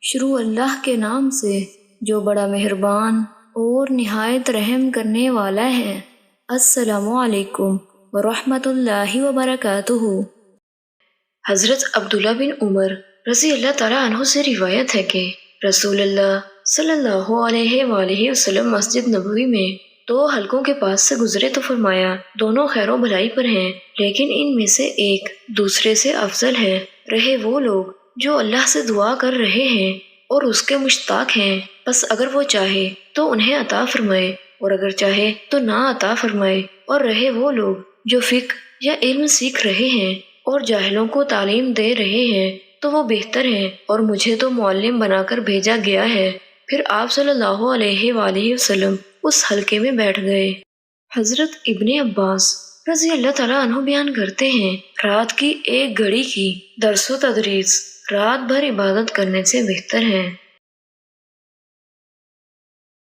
شروع اللہ کے نام سے جو بڑا مہربان اور نہایت رحم کرنے والا ہے۔ السلام علیکم ورحمۃ اللہ وبرکاتہ۔ حضرت عبداللہ بن عمر رضی اللہ تعالیٰ عنہ سے روایت ہے کہ رسول اللہ صلی اللہ علیہ وآلہ وسلم مسجد نبوی میں 2 حلقوں کے پاس سے گزرے تو فرمایا دونوں خیر و بھلائی پر ہیں، لیکن ان میں سے ایک دوسرے سے افضل ہے۔ رہے وہ لوگ جو اللہ سے دعا کر رہے ہیں اور اس کے مشتاق ہیں، بس اگر وہ چاہے تو انہیں عطا فرمائے اور اگر چاہے تو نہ عطا فرمائے۔ اور رہے وہ لوگ جو فقہ یا علم سیکھ رہے ہیں اور جاہلوں کو تعلیم دے رہے ہیں تو وہ بہتر ہیں، اور مجھے تو معلم بنا کر بھیجا گیا ہے۔ پھر آپ صلی اللہ علیہ وآلہ وسلم اس حلقے میں بیٹھ گئے۔ حضرت ابن عباس رضی اللہ تعالیٰ عنہ بیان کرتے ہیں، رات کی 1 گھڑی کی درس و تدریس رات بھر عبادت کرنے سے بہتر ہے۔